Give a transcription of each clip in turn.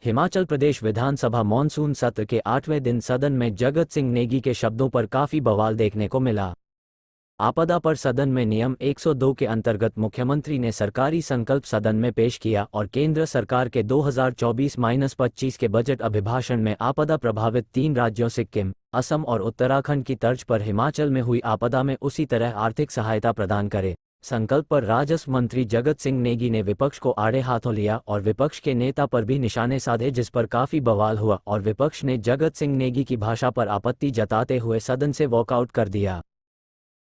हिमाचल प्रदेश विधानसभा monsoon सत्र के 8वें दिन सदन में जगत सिंह नेगी के शब्दों पर काफी बवाल देखने को मिला। आपदा पर सदन में नियम 102 के अंतर्गत मुख्यमंत्री ने सरकारी संकल्प सदन में पेश किया और केंद्र सरकार के 2024-25 के बजट अभिभाषण में आपदा प्रभावित 3 राज्यों सिक्किम, असम और उत्तराखंड की तर्ज पर हिमाचल में हुई आपदा में उसी तरह आर्थिक सहायता प्रदान करे संकल्प पर राजस्व मंत्री जगत सिंह नेगी ने विपक्ष को आड़े हाथों लिया और विपक्ष के नेता पर भी निशाने साधे, जिस पर काफी बवाल हुआ और विपक्ष ने जगत सिंह नेगी की भाषा पर आपत्ति जताते हुए सदन से वॉकआउट कर दिया।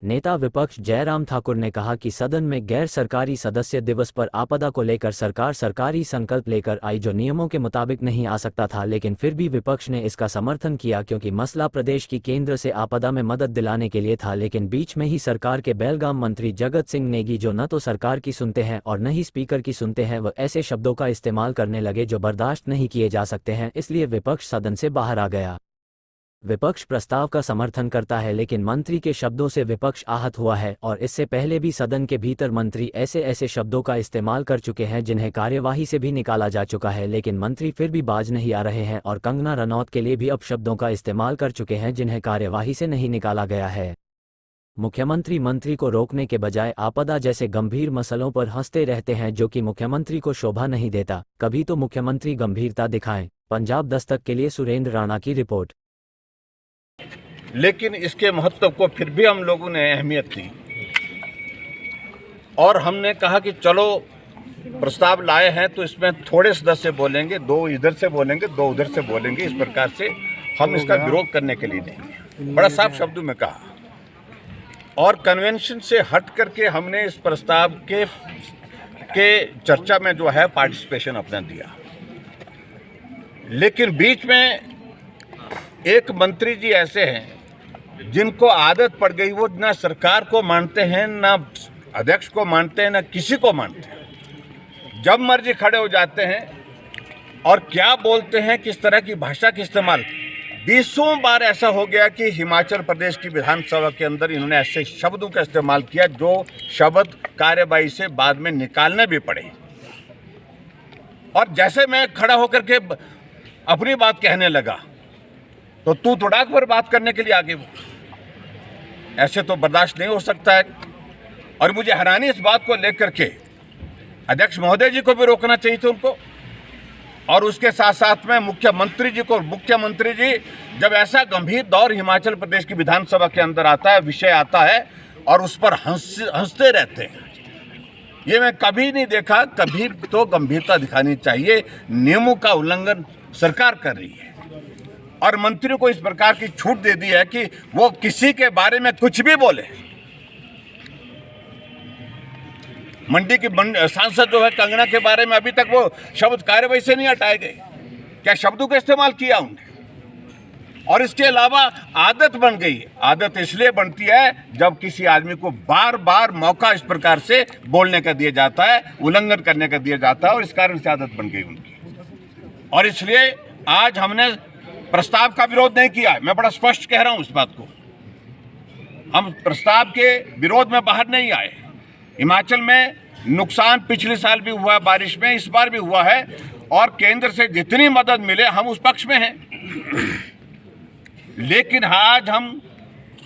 नेता विपक्ष जयराम ठाकुर ने कहा कि सदन में गैर सरकारी सदस्य दिवस पर आपदा को लेकर सरकार सरकारी संकल्प लेकर आई जो नियमों के मुताबिक नहीं आ सकता था, लेकिन फिर भी विपक्ष ने इसका समर्थन किया क्योंकि मसला प्रदेश की केंद्र से आपदा में मदद दिलाने के लिए था। लेकिन बीच में ही सरकार के बेलगाम मंत्री जगत सिंह नेगी जो न तो सरकार की सुनते हैं और न ही स्पीकर की सुनते हैं, वह ऐसे शब्दों का इस्तेमाल करने लगे जो बर्दाश्त नहीं किए जा सकते हैं। इसलिए विपक्ष सदन से बाहर आ गया। विपक्ष प्रस्ताव का समर्थन करता है, लेकिन मंत्री के शब्दों से विपक्ष आहत हुआ है और इससे पहले भी सदन के भीतर मंत्री ऐसे शब्दों का इस्तेमाल कर चुके हैं जिन्हें कार्यवाही से भी निकाला जा चुका है, लेकिन मंत्री फिर भी बाज नहीं आ रहे हैं और कंगना रनौत के लिए भी अब शब्दों का इस्तेमाल कर चुके हैं जिन्हें कार्यवाही से नहीं निकाला गया है। मुख्यमंत्री मंत्री को रोकने के बजाय आपदा जैसे गंभीर मसलों पर हंसते रहते हैं जो कि मुख्यमंत्री को शोभा नहीं देता। कभी तो मुख्यमंत्री गंभीरता दिखाएं। पंजाब दस्तक के लिए सुरेंद्र राणा की रिपोर्ट। लेकिन इसके महत्व को फिर भी हम लोगों ने अहमियत दी और हमने कहा कि चलो प्रस्ताव लाए हैं तो इसमें थोड़े सदस्य बोलेंगे, 2 इधर से बोलेंगे, 2 उधर से बोलेंगे, इस प्रकार से हम इसका विरोध करने के लिए नहीं, बड़ा साफ शब्दों में कहा। और कन्वेंशन से हट करके हमने इस प्रस्ताव के चर्चा में जो है पार्टिसिपेशन अपना दिया। लेकिन बीच में एक मंत्री जी ऐसे हैं जिनको आदत पड़ गई, वो ना सरकार को मानते हैं, ना अध्यक्ष को मानते हैं, ना किसी को मानते हैं। जब मर्जी खड़े हो जाते हैं और क्या बोलते हैं, किस तरह की भाषा का इस्तेमाल। 20 बार ऐसा हो गया कि हिमाचल प्रदेश की विधानसभा के अंदर इन्होंने ऐसे शब्दों का इस्तेमाल किया जो शब्द कार्यवाही से बाद में निकालने भी पड़े। और जैसे मैं खड़ा होकर के अपनी बात कहने लगा तो तू तड़ाक पर बात करने के लिए आगे। ऐसे तो बर्दाश्त नहीं हो सकता है। और मुझे हैरानी इस बात को लेकर के अध्यक्ष महोदय जी को भी रोकना चाहिए था उनको, और उसके साथ साथ में मुख्यमंत्री जी को। मुख्यमंत्री जी जब ऐसा गंभीर दौर हिमाचल प्रदेश की विधानसभा के अंदर आता है, विषय आता है और उस पर हंसते रहते हैं, ये मैं कभी नहीं देखा। कभी तो गंभीरता दिखानी चाहिए। नियमों का उल्लंघन सरकार कर रही है और मंत्री को इस प्रकार की छूट दे दी है कि वो किसी के बारे में कुछ भी बोले। मंडी की सांसद जो है कंगना के बारे में अभी तक वो शब्द कार्यवाही से नहीं हटाए गए। क्या शब्दों का इस्तेमाल किया उन्होंने? और इसके अलावा आदत बन गई। आदत इसलिए बनती है जब किसी आदमी को बार बार मौका इस प्रकार से बोलने का दिया जाता है, उल्लंघन करने का दिया जाता है, और इस कारण से आदत बन गई उनकी। और इसलिए आज हमने प्रस्ताव का विरोध नहीं किया। मैं बड़ा स्पष्ट कह रहा हूं इस बात को। हम प्रस्ताव के विरोध में बाहर नहीं आए। हिमाचल में नुकसान पिछले साल भी हुआ, बारिश में इस बार भी हुआ है, और केंद्र से जितनी मदद मिले हम उस पक्ष में हैं। लेकिन आज हम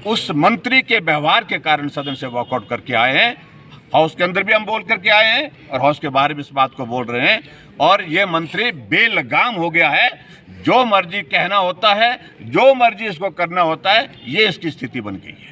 उस मंत्री के व्यवहार के कारण सदन से वॉकआउट करके आए हैं। हाउस के अंदर भी हम बोल करके आए हैं और हाउस के बाहर भी इस बात को बोल रहे हैं। और ये मंत्री बेलगाम हो गया है। जो मर्जी कहना होता है, जो मर्जी इसको करना होता है, ये इसकी स्थिति बन गई है।